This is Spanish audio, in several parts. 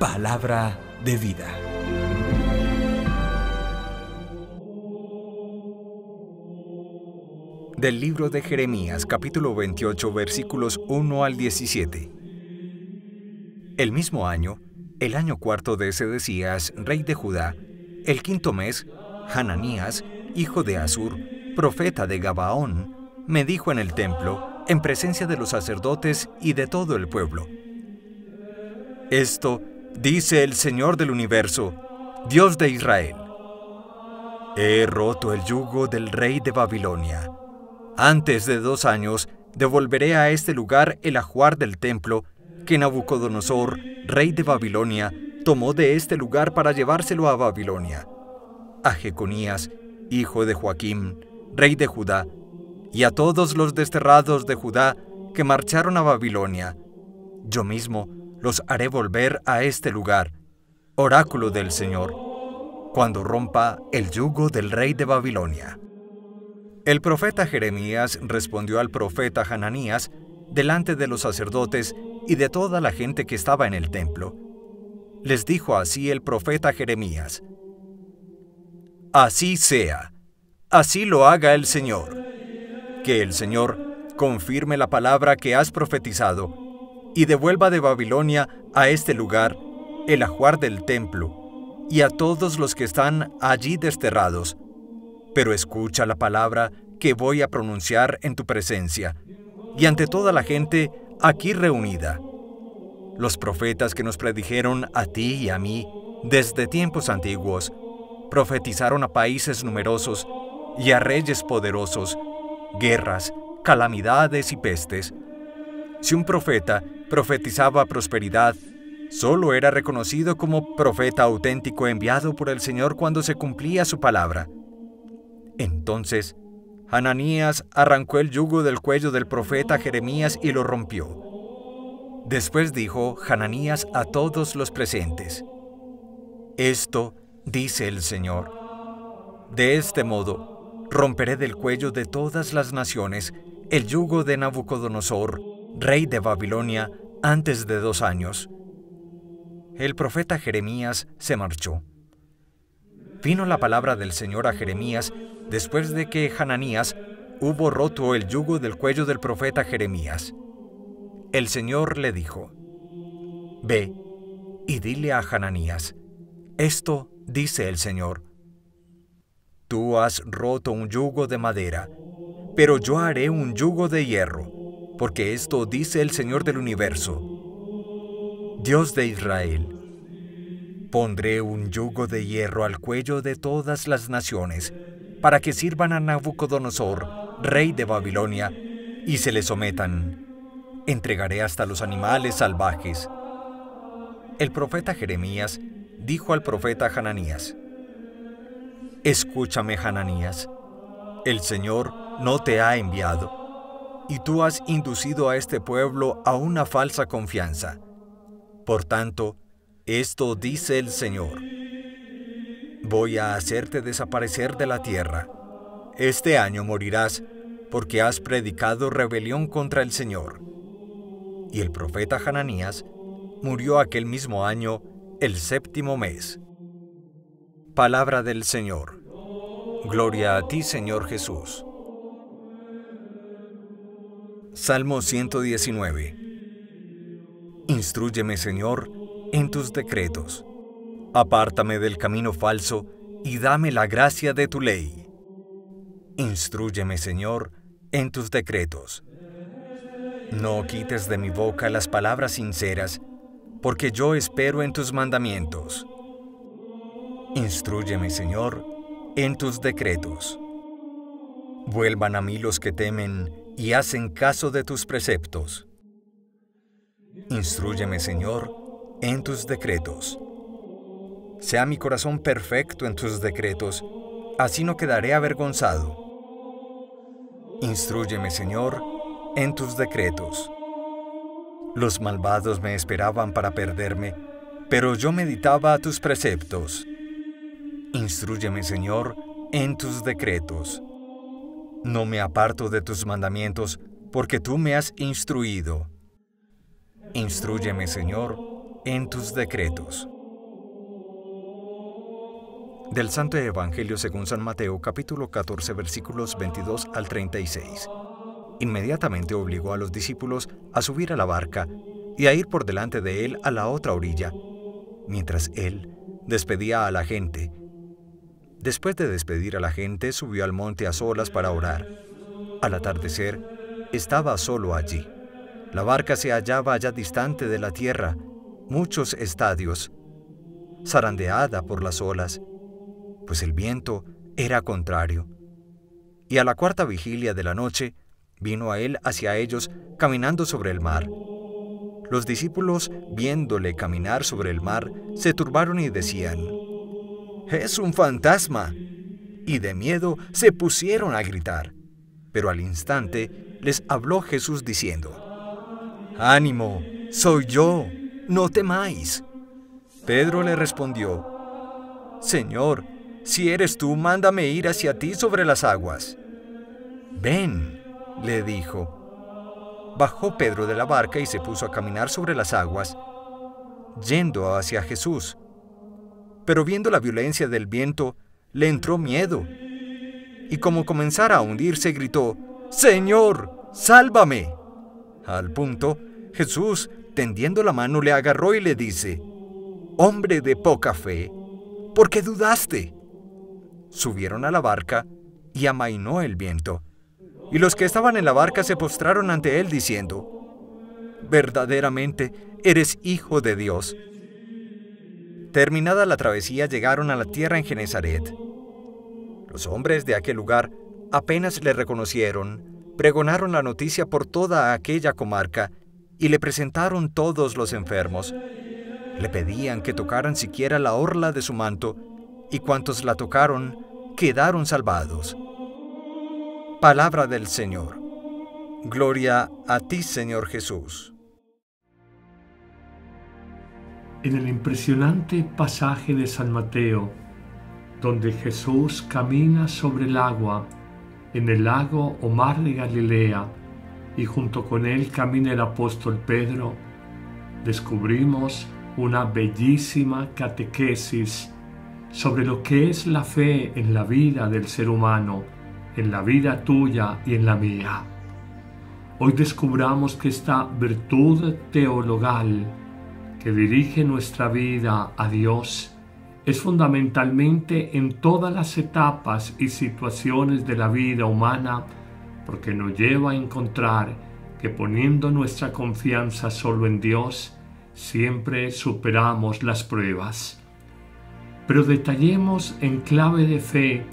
Palabra de vida. Del libro de Jeremías, capítulo 28, versículos 1 al 17. El mismo año, el año cuarto de Sedecías, rey de Judá, el quinto mes, Hananías, hijo de Asur, profeta de Gabaón, me dijo en el templo, en presencia de los sacerdotes y de todo el pueblo: Esto dice el Señor del universo, Dios de Israel: He roto el yugo del rey de Babilonia. Antes de 2 años devolveré a este lugar el ajuar del templo que Nabucodonosor, rey de Babilonia, tomó de este lugar para llevárselo a Babilonia. A Jeconías, hijo de Joaquim, rey de Judá, y a todos los desterrados de Judá que marcharon a Babilonia, yo mismo los haré volver a este lugar, oráculo del Señor, cuando rompa el yugo del rey de Babilonia. El profeta Jeremías respondió al profeta Hananías delante de los sacerdotes y de toda la gente que estaba en el templo. Les dijo así el profeta Jeremías: Así sea, así lo haga el Señor. Que el Señor confirme la palabra que has profetizado y devuelva de Babilonia a este lugar el ajuar del templo y a todos los que están allí desterrados. Pero escucha la palabra que voy a pronunciar en tu presencia y ante toda la gente aquí reunida. Los profetas que nos predijeron a ti y a mí desde tiempos antiguos profetizaron a países numerosos y a reyes poderosos, guerras, calamidades y pestes. Si un profeta profetizaba prosperidad, solo era reconocido como profeta auténtico enviado por el Señor cuando se cumplía su palabra. Entonces, Hananías arrancó el yugo del cuello del profeta Jeremías y lo rompió. Después dijo Hananías a todos los presentes: Esto dice el Señor: De este modo, romperé del cuello de todas las naciones el yugo de Nabucodonosor, rey de Babilonia, antes de 2 años. El profeta Jeremías se marchó. Vino la palabra del Señor a Jeremías después de que Hananías hubo roto el yugo del cuello del profeta Jeremías. El Señor le dijo: Ve y dile a Hananías: Esto dice el Señor: Tú has roto un yugo de madera, pero yo haré un yugo de hierro, porque esto dice el Señor del universo, Dios de Israel: Pondré un yugo de hierro al cuello de todas las naciones, para que sirvan a Nabucodonosor, rey de Babilonia, y se le sometan. Entregaré hasta los animales salvajes. El profeta Jeremías dijo al profeta Hananías: Escúchame, Hananías. El Señor no te ha enviado, y tú has inducido a este pueblo a una falsa confianza. Por tanto, esto dice el Señor: Voy a hacerte desaparecer de la tierra. Este año morirás, porque has predicado rebelión contra el Señor. Y el profeta Hananías murió aquel mismo año, el 7º mes. Palabra del Señor. Gloria a ti, Señor Jesús. Salmo 119. Instrúyeme, Señor, en tus decretos. Apártame del camino falso y dame la gracia de tu ley. Instrúyeme, Señor, en tus decretos. No quites de mi boca las palabras sinceras, porque yo espero en tus mandamientos. Instrúyeme, Señor, en tus decretos. Vuelvan a mí los que temen y hacen caso de tus preceptos. Instrúyeme, Señor, en tus decretos. Sea mi corazón perfecto en tus decretos, así no quedaré avergonzado. Instrúyeme, Señor, en tus decretos. Los malvados me esperaban para perderme, pero yo meditaba tus preceptos. Instrúyeme, Señor, en tus decretos. No me aparto de tus mandamientos, porque tú me has instruido. Instrúyeme, Señor, en tus decretos. Del Santo Evangelio según San Mateo, capítulo 14, versículos 22 al 36. Inmediatamente obligó a los discípulos a subir a la barca y a ir por delante de él a la otra orilla, mientras él despedía a la gente. Después de despedir a la gente, subió al monte a solas para orar. Al atardecer, estaba solo allí. La barca se hallaba ya distante de la tierra, muchos estadios, zarandeada por las olas, pues el viento era contrario. Y a la cuarta vigilia de la noche, vino a él hacia ellos caminando sobre el mar. Los discípulos, viéndole caminar sobre el mar, se turbaron y decían: «¡Es un fantasma!» Y de miedo se pusieron a gritar. Pero al instante les habló Jesús diciendo: «¡Ánimo! ¡Soy yo! ¡No temáis!» Pedro le respondió: «Señor, si eres tú, mándame ir hacia ti sobre las aguas». «Ven», le dijo. Bajó Pedro de la barca y se puso a caminar sobre las aguas, yendo hacia Jesús. Pero viendo la violencia del viento, le entró miedo, y como comenzara a hundirse, gritó: «¡Señor, sálvame!». Al punto, Jesús, tendiendo la mano, le agarró y le dice: «Hombre de poca fe, ¿por qué dudaste?». Subieron a la barca y amainó el viento. Y los que estaban en la barca se postraron ante él diciendo: «Verdaderamente eres Hijo de Dios». Terminada la travesía, llegaron a la tierra en Genesaret. Los hombres de aquel lugar apenas le reconocieron, pregonaron la noticia por toda aquella comarca y le presentaron todos los enfermos. Le pedían que tocaran siquiera la orla de su manto, y cuantos la tocaron quedaron salvados. Palabra del Señor. Gloria a ti, Señor Jesús. En el impresionante pasaje de San Mateo, donde Jesús camina sobre el agua en el lago o mar de Galilea, y junto con él camina el apóstol Pedro, descubrimos una bellísima catequesis sobre lo que es la fe en la vida del ser humano, en la vida tuya y en la mía. Hoy descubramos que esta virtud teologal que dirige nuestra vida a Dios es fundamentalmente en todas las etapas y situaciones de la vida humana, porque nos lleva a encontrar que poniendo nuestra confianza solo en Dios, siempre superamos las pruebas. Pero detallemos en clave de fe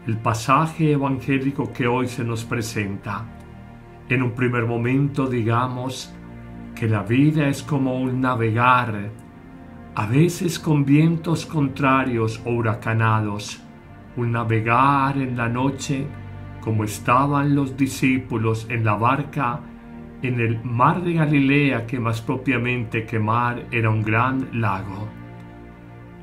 el pasaje evangélico que hoy se nos presenta. En un primer momento digamos que la vida es como un navegar, a veces con vientos contrarios o huracanados, un navegar en la noche como estaban los discípulos en la barca en el mar de Galilea, que más propiamente que mar era un gran lago.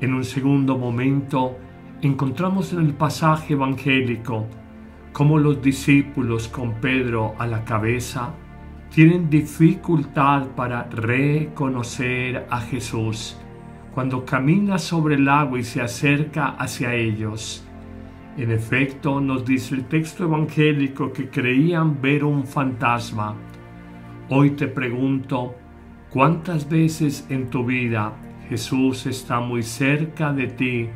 En un segundo momento encontramos en el pasaje evangélico cómo los discípulos con Pedro a la cabeza tienen dificultad para reconocer a Jesús cuando camina sobre el agua y se acerca hacia ellos. En efecto, nos dice el texto evangélico que creían ver un fantasma. Hoy te pregunto, ¿cuántas veces en tu vida Jesús está muy cerca de ti,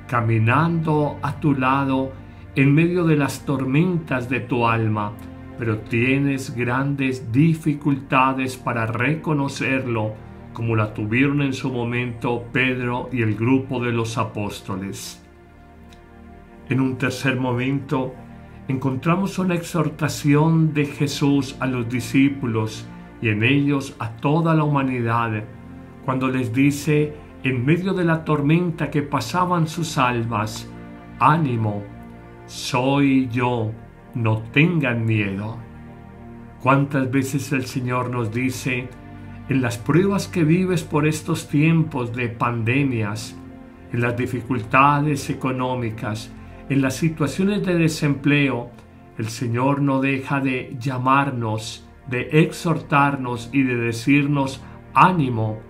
caminando a tu lado en medio de las tormentas de tu alma, pero tienes grandes dificultades para reconocerlo, como la tuvieron en su momento Pedro y el grupo de los apóstoles? En un tercer momento, encontramos una exhortación de Jesús a los discípulos y en ellos a toda la humanidad, cuando les dice, en medio de la tormenta que pasaban sus almas: «Ánimo, soy yo, no tengan miedo». ¿Cuántas veces el Señor nos dice, en las pruebas que vives por estos tiempos de pandemias, en las dificultades económicas, en las situaciones de desempleo, el Señor no deja de llamarnos, de exhortarnos y de decirnos: «Ánimo,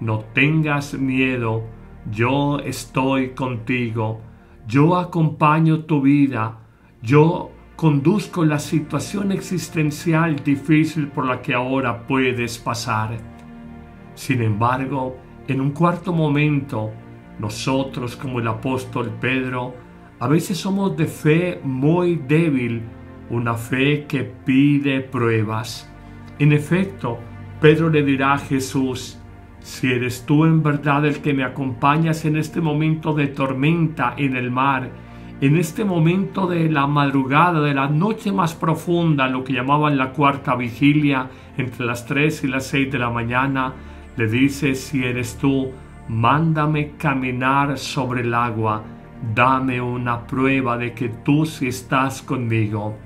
no tengas miedo, yo estoy contigo, yo acompaño tu vida, yo conduzco la situación existencial difícil por la que ahora puedes pasar. Sin embargo, en un cuarto momento, nosotros, como el apóstol Pedro, a veces somos de fe muy débil, una fe que pide pruebas. En efecto, Pedro le dirá a Jesús: si eres tú en verdad el que me acompañas en este momento de tormenta en el mar, en este momento de la madrugada, de la noche más profunda, lo que llamaban la cuarta vigilia, entre las 3 y las 6 de la mañana, le dice: si eres tú, mándame caminar sobre el agua, dame una prueba de que tú sí estás conmigo.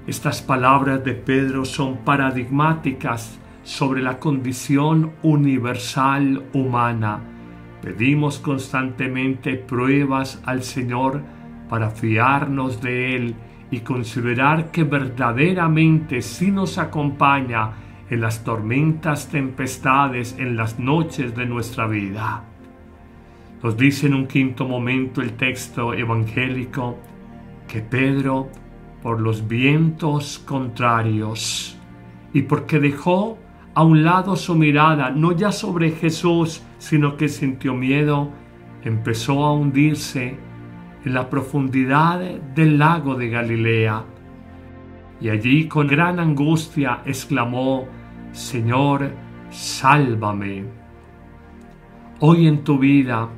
Estas palabras de Pedro son paradigmáticas sobre la condición universal humana. Pedimos constantemente pruebas al Señor para fiarnos de Él y considerar que verdaderamente sí nos acompaña en las tormentas, tempestades, en las noches de nuestra vida. Nos dice en un quinto momento el texto evangélico que Pedro, por los vientos contrarios y porque dejó a un lado su mirada, no ya sobre Jesús, sino que sintió miedo, empezó a hundirse en la profundidad del lago de Galilea. Y allí con gran angustia exclamó: Señor, sálvame. Hoy en tu vida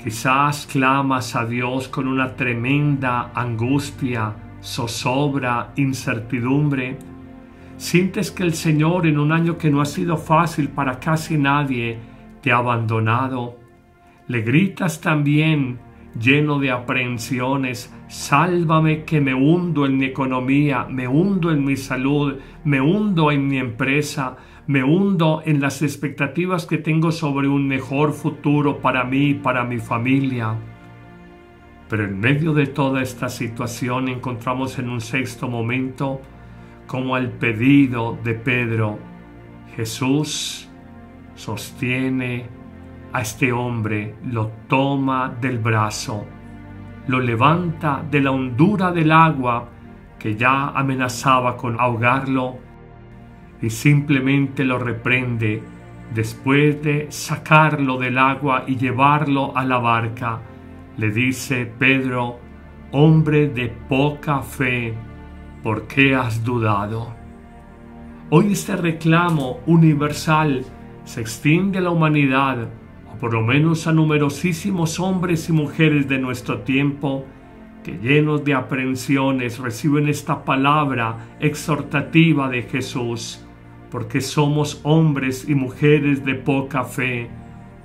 quizás clamas a Dios con una tremenda angustia, zozobra, incertidumbre. Sientes que el Señor, en un año que no ha sido fácil para casi nadie, te ha abandonado. Le gritas también, lleno de aprehensiones: sálvame, que me hundo en mi economía, me hundo en mi salud, me hundo en mi empresa, me hundo en las expectativas que tengo sobre un mejor futuro para mí y para mi familia. Pero en medio de toda esta situación encontramos en un sexto momento, como al pedido de Pedro, Jesús sostiene a este hombre, lo toma del brazo, lo levanta de la hondura del agua que ya amenazaba con ahogarlo y simplemente lo reprende después de sacarlo del agua y llevarlo a la barca. Le dice: Pedro, hombre de poca fe, ¿por qué has dudado? Hoy este reclamo universal se extiende a la humanidad, o por lo menos a numerosísimos hombres y mujeres de nuestro tiempo, que llenos de aprehensiones reciben esta palabra exhortativa de Jesús. Porque somos hombres y mujeres de poca fe,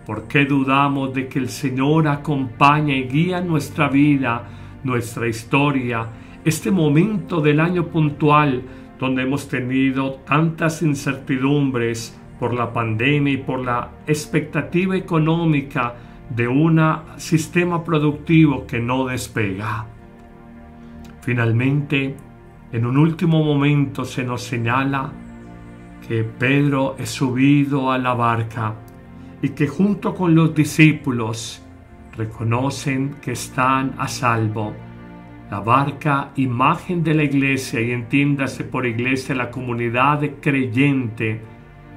¿por qué dudamos de que el Señor acompaña y guía nuestra vida, nuestra historia, este momento del año puntual donde hemos tenido tantas incertidumbres por la pandemia y por la expectativa económica de un sistema productivo que no despega? Finalmente, en un último momento se nos señala que Pedro es subido a la barca y que junto con los discípulos reconocen que están a salvo. La barca, imagen de la iglesia, y entiéndase por iglesia la comunidad creyente,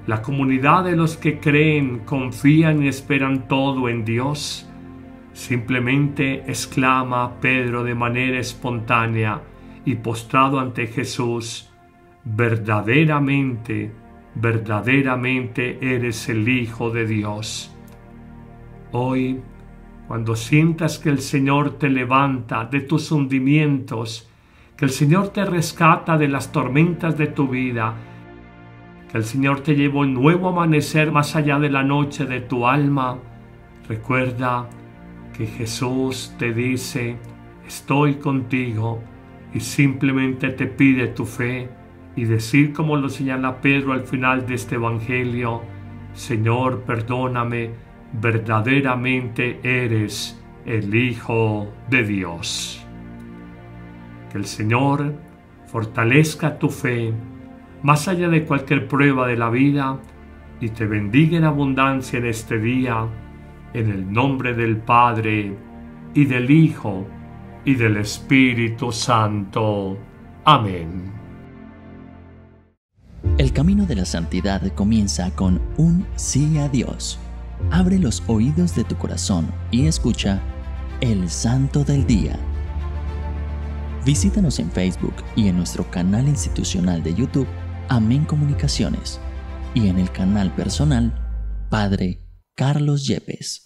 la comunidad de los que creen, confían y esperan todo en Dios. Simplemente exclama Pedro de manera espontánea y postrado ante Jesús: verdaderamente, verdaderamente eres el Hijo de Dios. Hoy, cuando sientas que el Señor te levanta de tus hundimientos, que el Señor te rescata de las tormentas de tu vida, que el Señor te lleva un nuevo amanecer más allá de la noche de tu alma, recuerda que Jesús te dice: estoy contigo, y simplemente te pide tu fe y decir, como lo señala Pedro al final de este evangelio: Señor, perdóname, verdaderamente eres el Hijo de Dios. Que el Señor fortalezca tu fe más allá de cualquier prueba de la vida, y te bendiga en abundancia en este día, en el nombre del Padre, y del Hijo, y del Espíritu Santo. Amén. El camino de la santidad comienza con un sí a Dios. Abre los oídos de tu corazón y escucha el Santo del Día. Visítanos en Facebook y en nuestro canal institucional de YouTube, Amén Comunicaciones, y en el canal personal, Padre Carlos Yepes.